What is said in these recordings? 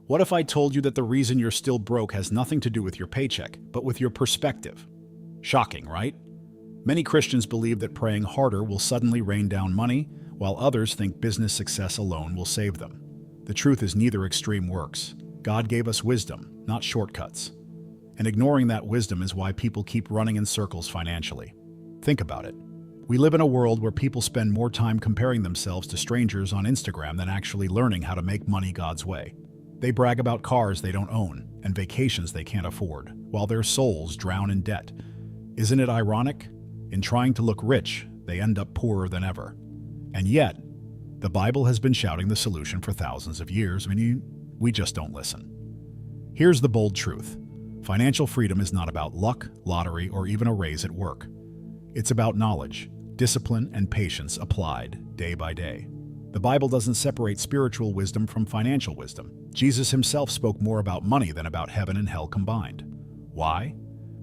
What if I told you that the reason you're still broke has nothing to do with your paycheck, but with your perspective? Shocking, right? Many Christians believe that praying harder will suddenly rain down money, while others think business success alone will save them. The truth is neither extreme works. God gave us wisdom, not shortcuts. And ignoring that wisdom is why people keep running in circles financially. Think about it. We live in a world where people spend more time comparing themselves to strangers on Instagram than actually learning how to make money God's way. They brag about cars they don't own and vacations they can't afford, while their souls drown in debt. Isn't it ironic? In trying to look rich, they end up poorer than ever. And yet, the Bible has been shouting the solution for thousands of years, we just don't listen. Here's the bold truth. Financial freedom is not about luck, lottery, or even a raise at work. It's about knowledge, discipline, and patience applied day by day. The Bible doesn't separate spiritual wisdom from financial wisdom. Jesus himself spoke more about money than about heaven and hell combined. Why?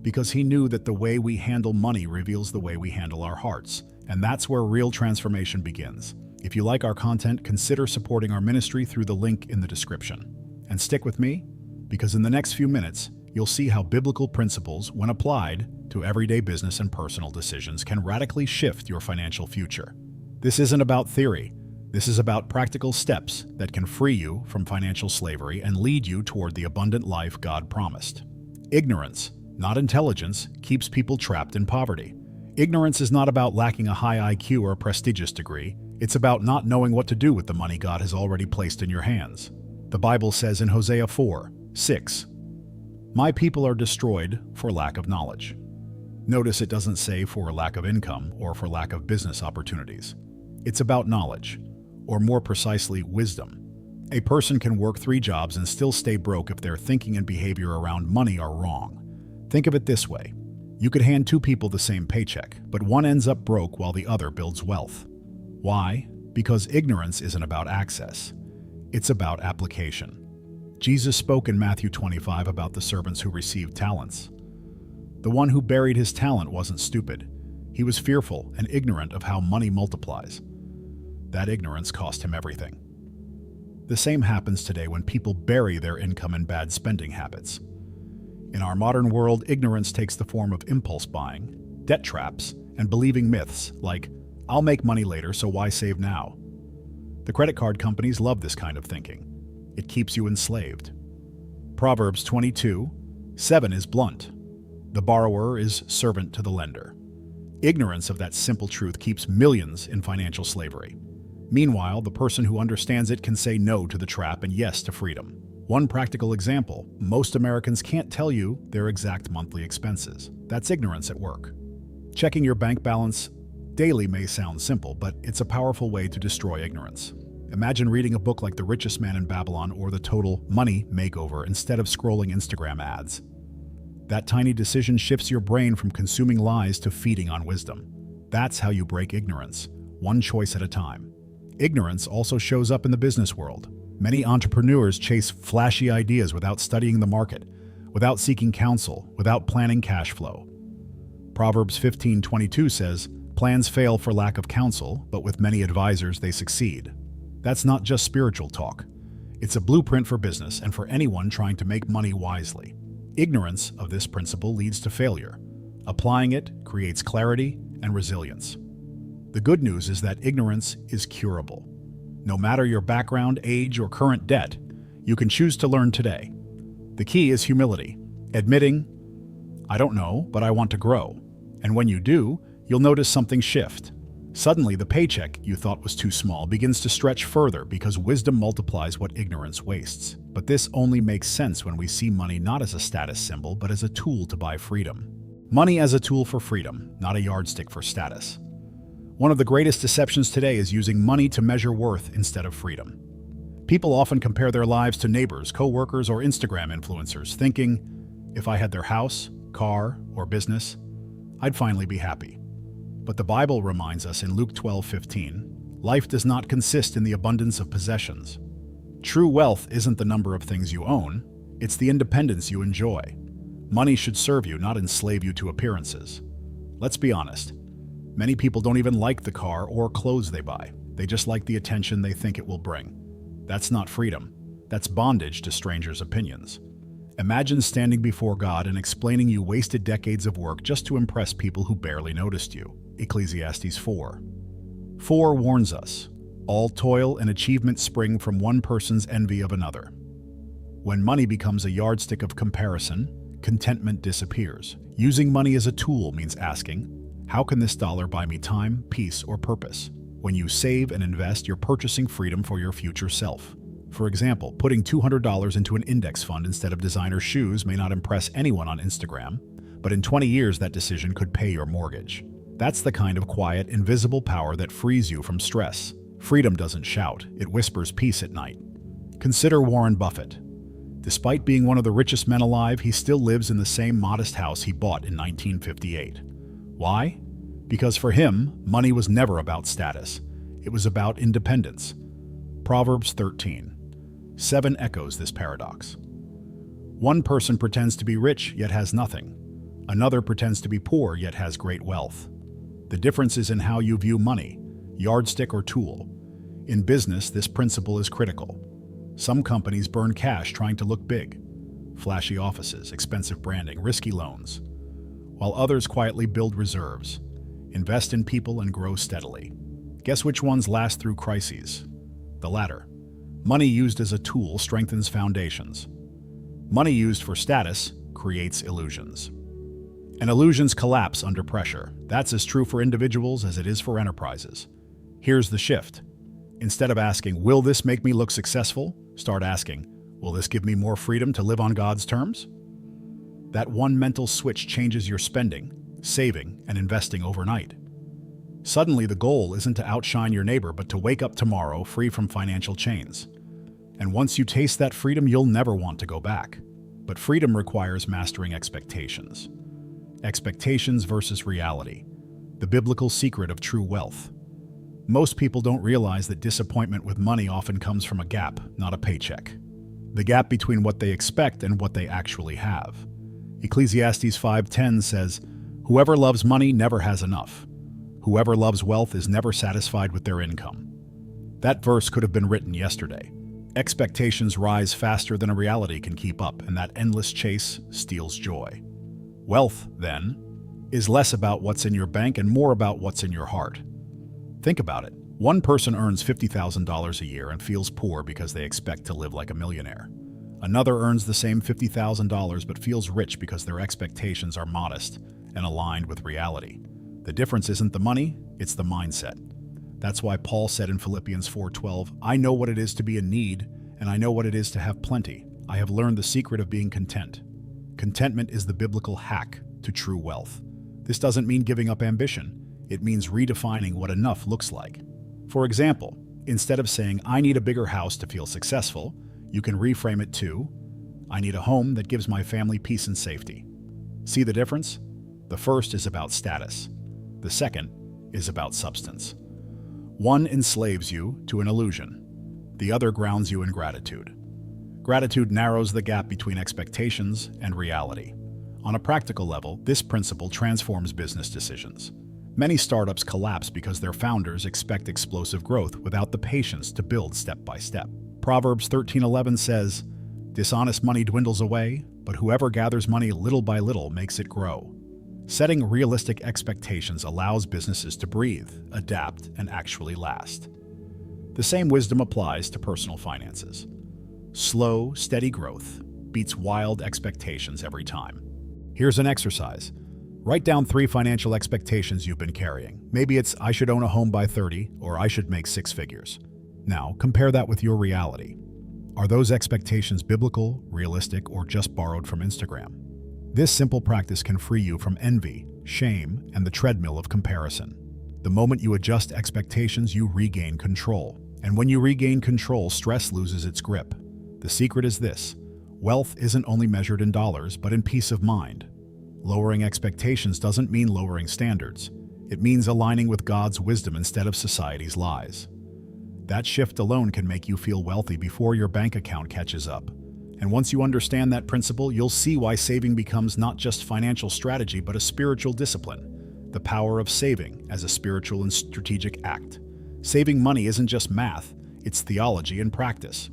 Because he knew that the way we handle money reveals the way we handle our hearts, and that's where real transformation begins. If you like our content, consider supporting our ministry through the link in the description. And stick with me, because in the next few minutes, you'll see how biblical principles, when applied to everyday business and personal decisions, can radically shift your financial future. This isn't about theory. This is about practical steps that can free you from financial slavery and lead you toward the abundant life God promised. Ignorance, not intelligence, keeps people trapped in poverty. Ignorance is not about lacking a high IQ or a prestigious degree. It's about not knowing what to do with the money God has already placed in your hands. The Bible says in Hosea 4:6, "My people are destroyed for lack of knowledge." Notice it doesn't say for lack of income or for lack of business opportunities. It's about knowledge, or more precisely, wisdom. A person can work 3 jobs and still stay broke if their thinking and behavior around money are wrong. Think of it this way. You could hand 2 people the same paycheck, but one ends up broke while the other builds wealth. Why? Because ignorance isn't about access. It's about application. Jesus spoke in Matthew 25 about the servants who received talents. The one who buried his talent wasn't stupid. He was fearful and ignorant of how money multiplies. That ignorance cost him everything. The same happens today when people bury their income in bad spending habits. In our modern world, ignorance takes the form of impulse buying, debt traps, and believing myths like, "I'll make money later, so why save now?" The credit card companies love this kind of thinking. It keeps you enslaved. Proverbs 22:7 is blunt. The borrower is servant to the lender. Ignorance of that simple truth keeps millions in financial slavery. Meanwhile, the person who understands it can say no to the trap and yes to freedom. One practical example, most Americans can't tell you their exact monthly expenses. That's ignorance at work. Checking your bank balance daily may sound simple, but it's a powerful way to destroy ignorance. Imagine reading a book like The Richest Man in Babylon or The Total Money Makeover instead of scrolling Instagram ads. That tiny decision shifts your brain from consuming lies to feeding on wisdom. That's how you break ignorance, one choice at a time. Ignorance also shows up in the business world. Many entrepreneurs chase flashy ideas without studying the market, without seeking counsel, without planning cash flow. Proverbs 15:22 says, "Plans fail for lack of counsel, but with many advisors they succeed." That's not just spiritual talk. It's a blueprint for business and for anyone trying to make money wisely. Ignorance of this principle leads to failure. Applying it creates clarity and resilience. The good news is that ignorance is curable. No matter your background, age, or current debt, you can choose to learn today. The key is humility, admitting, "I don't know, but I want to grow." And when you do, you'll notice something shift. Suddenly, the paycheck you thought was too small begins to stretch further because wisdom multiplies what ignorance wastes. But this only makes sense when we see money not as a status symbol, but as a tool to buy freedom. Money as a tool for freedom, not a yardstick for status. One of the greatest deceptions today is using money to measure worth instead of freedom. People often compare their lives to neighbors, co-workers, or Instagram influencers, thinking, if I had their house, car, or business, I'd finally be happy. But the Bible reminds us in Luke 12:15, life does not consist in the abundance of possessions. True wealth isn't the number of things you own, it's the independence you enjoy. Money should serve you, not enslave you to appearances. Let's be honest. Many people don't even like the car or clothes they buy. They just like the attention they think it will bring. That's not freedom. That's bondage to strangers' opinions. Imagine standing before God and explaining you wasted decades of work just to impress people who barely noticed you. Ecclesiastes 4. 4 warns us, all toil and achievement spring from one person's envy of another. When money becomes a yardstick of comparison, contentment disappears. Using money as a tool means asking, how can this dollar buy me time, peace, or purpose? When you save and invest, you're purchasing freedom for your future self. For example, putting $200 into an index fund instead of designer shoes may not impress anyone on Instagram, but in 20 years that decision could pay your mortgage. That's the kind of quiet, invisible power that frees you from stress. Freedom doesn't shout, it whispers peace at night. Consider Warren Buffett. Despite being one of the richest men alive, he still lives in the same modest house he bought in 1958. Why? Because for him, money was never about status. It was about independence. Proverbs 13:7 echoes this paradox. One person pretends to be rich yet has nothing. Another pretends to be poor yet has great wealth. The difference is in how you view money, yardstick or tool. In business, this principle is critical. Some companies burn cash trying to look big. Flashy offices, expensive branding, risky loans. While others quietly build reserves, invest in people and grow steadily. Guess which ones last through crises? The latter. Money used as a tool strengthens foundations. Money used for status creates illusions. And illusions collapse under pressure. That's as true for individuals as it is for enterprises. Here's the shift. Instead of asking, will this make me look successful? Start asking, will this give me more freedom to live on God's terms? That one mental switch changes your spending, saving, and investing overnight. Suddenly, the goal isn't to outshine your neighbor, but to wake up tomorrow free from financial chains. And once you taste that freedom, you'll never want to go back. But freedom requires mastering expectations. Expectations versus reality. The biblical secret of true wealth. Most people don't realize that disappointment with money often comes from a gap, not a paycheck. The gap between what they expect and what they actually have. Ecclesiastes 5:10 says, "Whoever loves money never has enough. Whoever loves wealth is never satisfied with their income." That verse could have been written yesterday. Expectations rise faster than a reality can keep up, and that endless chase steals joy. Wealth, then, is less about what's in your bank and more about what's in your heart. Think about it. One person earns $50,000 a year and feels poor because they expect to live like a millionaire. Another earns the same $50,000 but feels rich because their expectations are modest and aligned with reality. The difference isn't the money, it's the mindset. That's why Paul said in Philippians 4:12, "I know what it is to be in need, and I know what it is to have plenty. I have learned the secret of being content." Contentment is the biblical hack to true wealth. This doesn't mean giving up ambition. It means redefining what enough looks like. For example, instead of saying, "I need a bigger house to feel successful," you can reframe it to, "I need a home that gives my family peace and safety." See the difference? The first is about status. The second is about substance. One enslaves you to an illusion. The other grounds you in gratitude. Gratitude narrows the gap between expectations and reality. On a practical level, this principle transforms business decisions. Many startups collapse because their founders expect explosive growth without the patience to build step by step. Proverbs 13:11 says, "Dishonest money dwindles away, but whoever gathers money little by little makes it grow." Setting realistic expectations allows businesses to breathe, adapt, and actually last. The same wisdom applies to personal finances. Slow, steady growth beats wild expectations every time. Here's an exercise. Write down 3 financial expectations you've been carrying. Maybe it's, "I should own a home by 30, or "I should make 6 figures." Now, compare that with your reality. Are those expectations biblical, realistic, or just borrowed from Instagram? This simple practice can free you from envy, shame, and the treadmill of comparison. The moment you adjust expectations, you regain control. And when you regain control, stress loses its grip. The secret is this: wealth isn't only measured in dollars, but in peace of mind. Lowering expectations doesn't mean lowering standards. It means aligning with God's wisdom instead of society's lies. That shift alone can make you feel wealthy before your bank account catches up. And once you understand that principle, you'll see why saving becomes not just financial strategy, but a spiritual discipline. The power of saving as a spiritual and strategic act. Saving money isn't just math, it's theology and practice.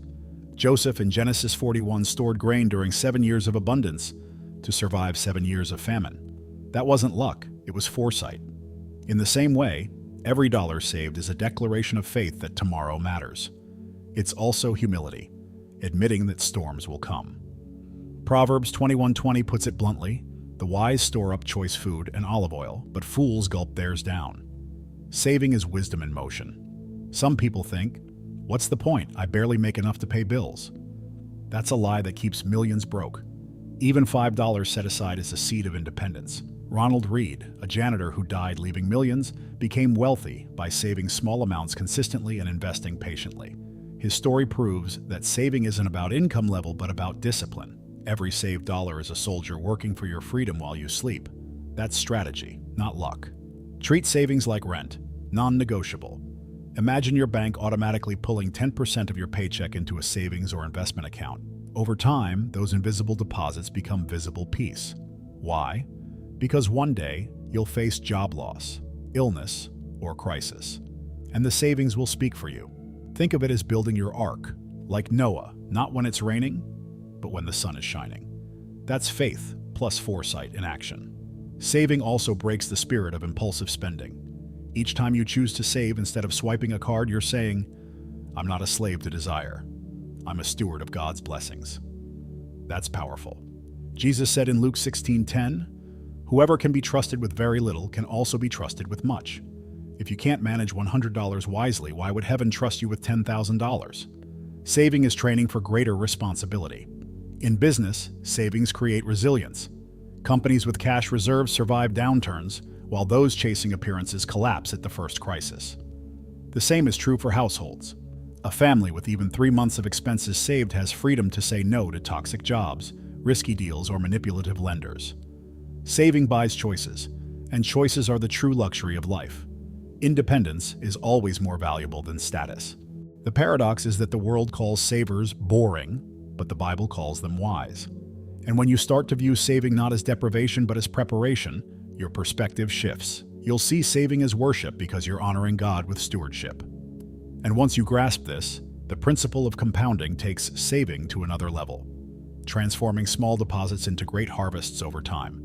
Joseph in Genesis 41 stored grain during 7 years of abundance to survive 7 years of famine. That wasn't luck, it was foresight. In the same way, every dollar saved is a declaration of faith that tomorrow matters. It's also humility, admitting that storms will come. Proverbs 21:20 puts it bluntly, "The wise store up choice food and olive oil, but fools gulp theirs down." Saving is wisdom in motion. Some people think, "What's the point? I barely make enough to pay bills." That's a lie that keeps millions broke. Even $5 set aside is a seed of independence. Ronald Reed, a janitor who died leaving millions, became wealthy by saving small amounts consistently and investing patiently. His story proves that saving isn't about income level but about discipline. Every saved dollar is a soldier working for your freedom while you sleep. That's strategy, not luck. Treat savings like rent, non-negotiable. Imagine your bank automatically pulling 10% of your paycheck into a savings or investment account. Over time, those invisible deposits become visible peace. Why? Because one day, you'll face job loss, illness, or crisis. And the savings will speak for you. Think of it as building your ark, like Noah, not when it's raining, but when the sun is shining. That's faith plus foresight in action. Saving also breaks the spirit of impulsive spending. Each time you choose to save instead of swiping a card, you're saying, "I'm not a slave to desire. I'm a steward of God's blessings." That's powerful. Jesus said in Luke 16:10, "Whoever can be trusted with very little can also be trusted with much." If you can't manage $100 wisely, why would heaven trust you with $10,000? Saving is training for greater responsibility. In business, savings create resilience. Companies with cash reserves survive downturns, while those chasing appearances collapse at the first crisis. The same is true for households. A family with even 3 months of expenses saved has freedom to say no to toxic jobs, risky deals, or manipulative lenders. Saving buys choices, and choices are the true luxury of life. Independence is always more valuable than status. The paradox is that the world calls savers boring, but the Bible calls them wise. And when you start to view saving not as deprivation but as preparation, your perspective shifts. You'll see saving as worship because you're honoring God with stewardship. And once you grasp this, the principle of compounding takes saving to another level, transforming small deposits into great harvests over time.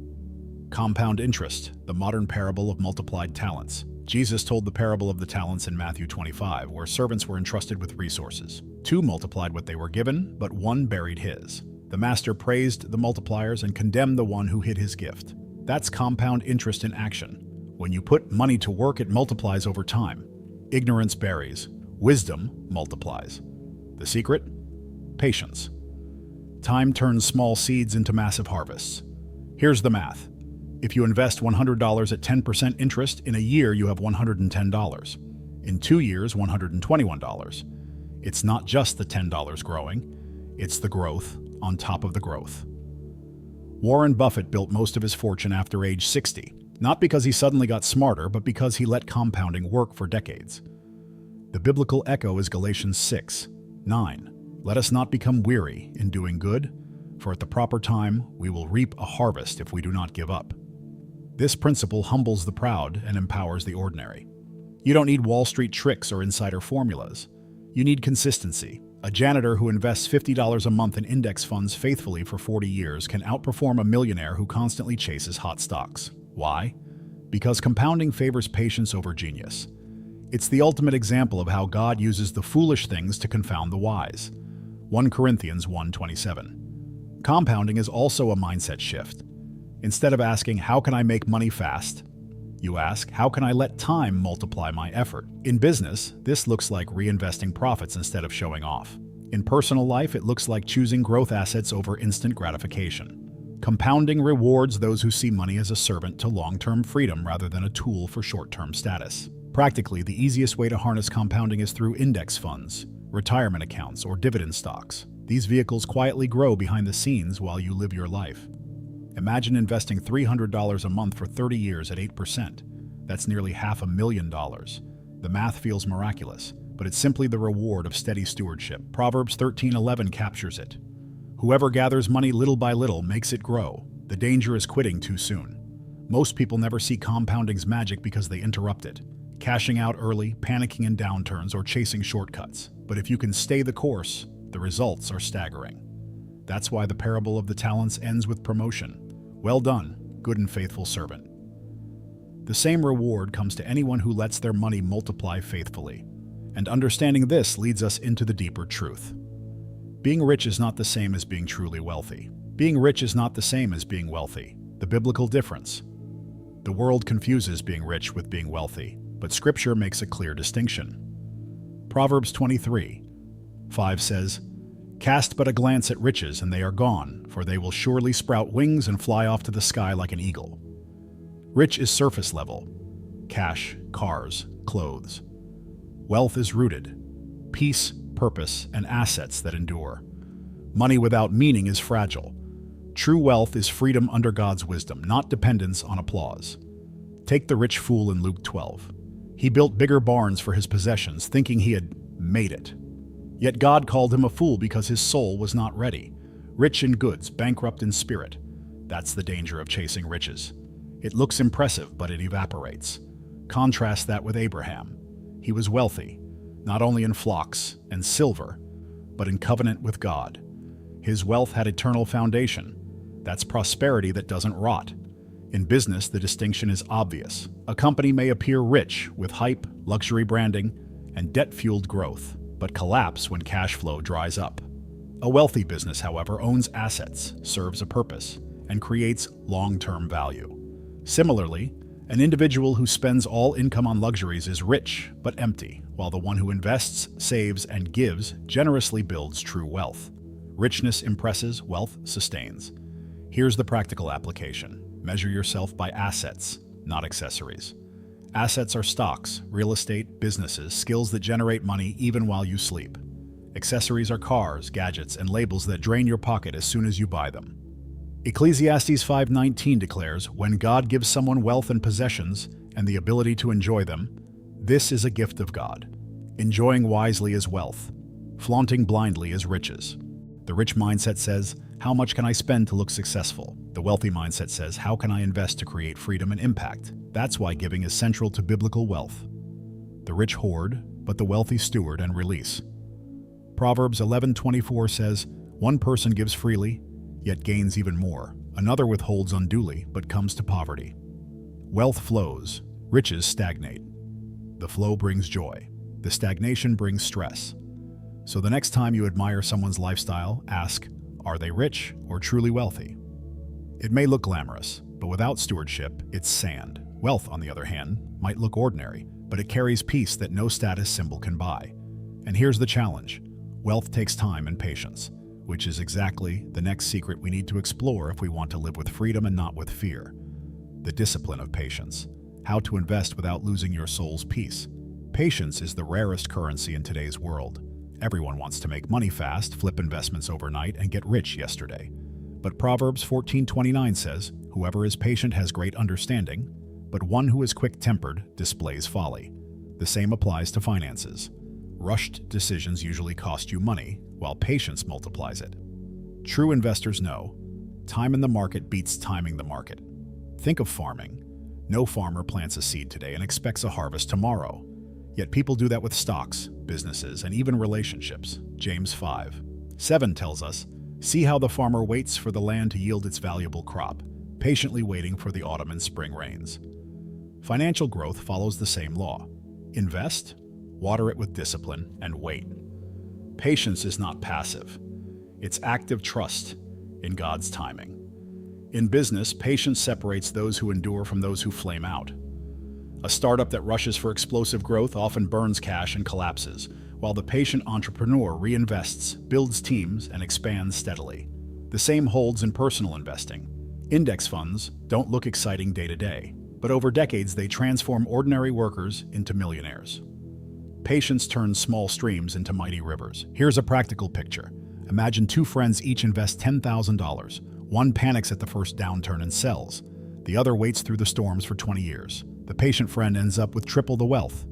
Compound interest, the modern parable of multiplied talents. Jesus told the parable of the talents in Matthew 25, where servants were entrusted with resources. 2 multiplied what they were given, but 1 buried his. The master praised the multipliers and condemned the one who hid his gift. That's compound interest in action. When you put money to work, it multiplies over time. Ignorance buries. Wisdom multiplies. The secret? Patience. Time turns small seeds into massive harvests. Here's the math. If you invest $100 at 10% interest, in a year you have $110. In 2 years, $121. It's not just the $10 growing, it's the growth on top of the growth. Warren Buffett built most of his fortune after age 60, not because he suddenly got smarter, but because he let compounding work for decades. The biblical echo is Galatians 6:9. Let us not become weary in doing good, for at the proper time we will reap a harvest if we do not give up. This principle humbles the proud and empowers the ordinary. You don't need Wall Street tricks or insider formulas. You need consistency. A janitor who invests $50 a month in index funds faithfully for 40 years can outperform a millionaire who constantly chases hot stocks. Why? Because compounding favors patience over genius. It's the ultimate example of how God uses the foolish things to confound the wise. 1 Corinthians 1:27. Compounding is also a mindset shift. Instead of asking, "How can I make money fast?" you ask, "How can I let time multiply my effort?" In business, this looks like reinvesting profits instead of showing off. In personal life, it looks like choosing growth assets over instant gratification. Compounding rewards those who see money as a servant to long-term freedom rather than a tool for short-term status. Practically, the easiest way to harness compounding is through index funds, retirement accounts, or dividend stocks. These vehicles quietly grow behind the scenes while you live your life. Imagine investing $300 a month for 30 years at 8%. That's nearly $500,000. The math feels miraculous, but it's simply the reward of steady stewardship. Proverbs 13:11 captures it. Whoever gathers money little by little makes it grow. The danger is quitting too soon. Most people never see compounding's magic because they interrupt it, cashing out early, panicking in downturns, or chasing shortcuts. But if you can stay the course, the results are staggering. That's why the parable of the talents ends with promotion. Well done, good and faithful servant. The same reward comes to anyone who lets their money multiply faithfully. And understanding this leads us into the deeper truth. Being rich is not the same as being truly wealthy. Being rich is not the same as being wealthy. The biblical difference. The world confuses being rich with being wealthy, but Scripture makes a clear distinction. Proverbs 23:5 says, "Cast but a glance at riches, and they are gone, for they will surely sprout wings and fly off to the sky like an eagle." Rich is surface level. Cash, cars, clothes. Wealth is rooted. Peace, purpose, and assets that endure. Money without meaning is fragile. True wealth is freedom under God's wisdom, not dependence on applause. Take the rich fool in Luke 12. He built bigger barns for his possessions, thinking he had made it. Yet God called him a fool because his soul was not ready. Rich in goods, bankrupt in spirit. That's the danger of chasing riches. It looks impressive, but it evaporates. Contrast that with Abraham. He was wealthy, not only in flocks and silver, but in covenant with God. His wealth had eternal foundation. That's prosperity that doesn't rot. In business, the distinction is obvious. A company may appear rich with hype, luxury branding, and debt-fueled growth, but collapse when cash flow dries up. A wealthy business, however, owns assets, serves a purpose, and creates long-term value. Similarly, an individual who spends all income on luxuries is rich but empty, while the one who invests, saves, and gives generously builds true wealth. Richness impresses, wealth sustains. Here's the practical application. Measure yourself by assets, not accessories. Assets are stocks, real estate, businesses, skills that generate money even while you sleep. Accessories are cars, gadgets, and labels that drain your pocket as soon as you buy them. Ecclesiastes 5:19 declares, "When God gives someone wealth and possessions and the ability to enjoy them, this is a gift of God. Enjoying wisely is wealth. Flaunting blindly is riches." The rich mindset says, "How much can I spend to look successful?" The wealthy mindset says, "How can I invest to create freedom and impact?" That's why giving is central to biblical wealth. The rich hoard, but the wealthy steward and release. Proverbs 11:24 says, "One person gives freely, yet gains even more. Another withholds unduly, but comes to poverty." Wealth flows, riches stagnate. The flow brings joy. The stagnation brings stress. So the next time you admire someone's lifestyle, ask, are they rich or truly wealthy? It may look glamorous, but without stewardship, it's sand. Wealth, on the other hand, might look ordinary, but it carries peace that no status symbol can buy. And here's the challenge. Wealth takes time and patience, which is exactly the next secret we need to explore if we want to live with freedom and not with fear. The discipline of patience. How to invest without losing your soul's peace. Patience is the rarest currency in today's world. Everyone wants to make money fast, flip investments overnight, and get rich yesterday. But Proverbs 14:29 says, "Whoever is patient has great understanding, but one who is quick-tempered displays folly." The same applies to finances. Rushed decisions usually cost you money, while patience multiplies it. True investors know, time in the market beats timing the market. Think of farming. No farmer plants a seed today and expects a harvest tomorrow. Yet people do that with stocks, businesses, and even relationships. James 5:7 tells us, "See how the farmer waits for the land to yield its valuable crop, patiently waiting for the autumn and spring rains." Financial growth follows the same law. Invest, water it with discipline, and wait. Patience is not passive. It's active trust in God's timing. In business, patience separates those who endure from those who flame out. A startup that rushes for explosive growth often burns cash and collapses, while the patient entrepreneur reinvests, builds teams, and expands steadily. The same holds in personal investing. Index funds don't look exciting day to day, but over decades they transform ordinary workers into millionaires. Patience turns small streams into mighty rivers. Here's a practical picture. Imagine two friends each invest $10,000. One panics at the first downturn and sells. The other waits through the storms for 20 years. The patient friend ends up with triple the wealth.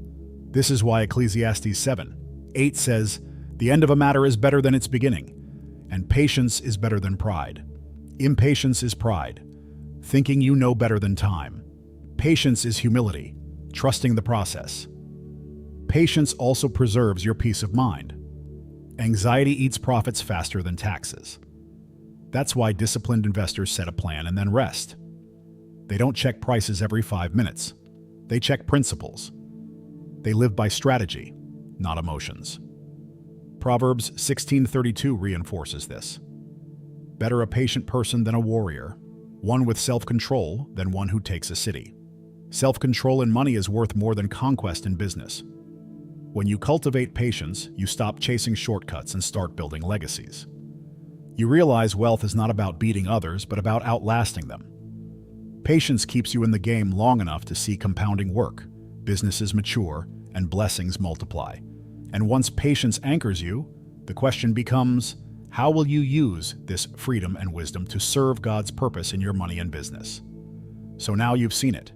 This is why Ecclesiastes 7:8 says, "The end of a matter is better than its beginning, and patience is better than pride." Impatience is pride, thinking you know better than time. Patience is humility, trusting the process. Patience also preserves your peace of mind. Anxiety eats profits faster than taxes. That's why disciplined investors set a plan and then rest. They don't check prices every 5 minutes. They check principles. They live by strategy, not emotions. Proverbs 16:32 reinforces this. Better a patient person than a warrior, one with self-control than one who takes a city. Self-control in money is worth more than conquest in business. When you cultivate patience, you stop chasing shortcuts and start building legacies. You realize wealth is not about beating others, but about outlasting them. Patience keeps you in the game long enough to see compounding work, businesses mature, and blessings multiply. And once patience anchors you, the question becomes, how will you use this freedom and wisdom to serve God's purpose in your money and business? So now you've seen it.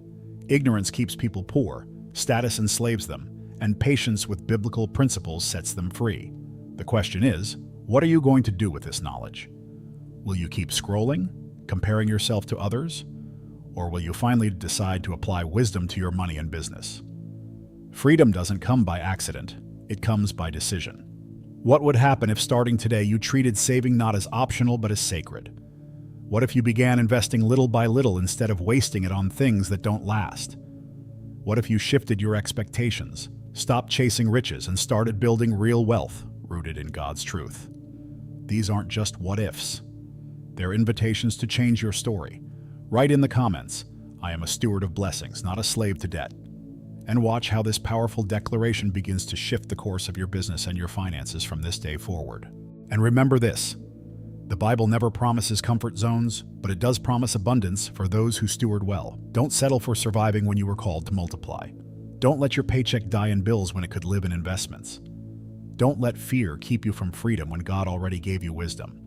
Ignorance keeps people poor, status enslaves them, and patience with biblical principles sets them free. The question is, what are you going to do with this knowledge? Will you keep scrolling, comparing yourself to others? Or will you finally decide to apply wisdom to your money and business? Freedom doesn't come by accident, it comes by decision. What would happen if starting today you treated saving not as optional but as sacred? What if you began investing little by little instead of wasting it on things that don't last? What if you shifted your expectations, stopped chasing riches, and started building real wealth rooted in God's truth? These aren't just what-ifs. They're invitations to change your story. Write in the comments, "I am a steward of blessings, not a slave to debt." And watch how this powerful declaration begins to shift the course of your business and your finances from this day forward. And remember this, the Bible never promises comfort zones, but it does promise abundance for those who steward well. Don't settle for surviving when you were called to multiply. Don't let your paycheck die in bills when it could live in investments. Don't let fear keep you from freedom when God already gave you wisdom.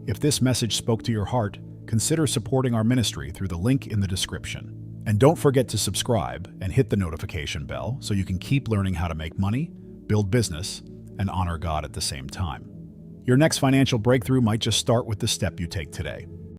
If this message spoke to your heart, consider supporting our ministry through the link in the description. And don't forget to subscribe and hit the notification bell so you can keep learning how to make money, build business, and honor God at the same time. Your next financial breakthrough might just start with the step you take today.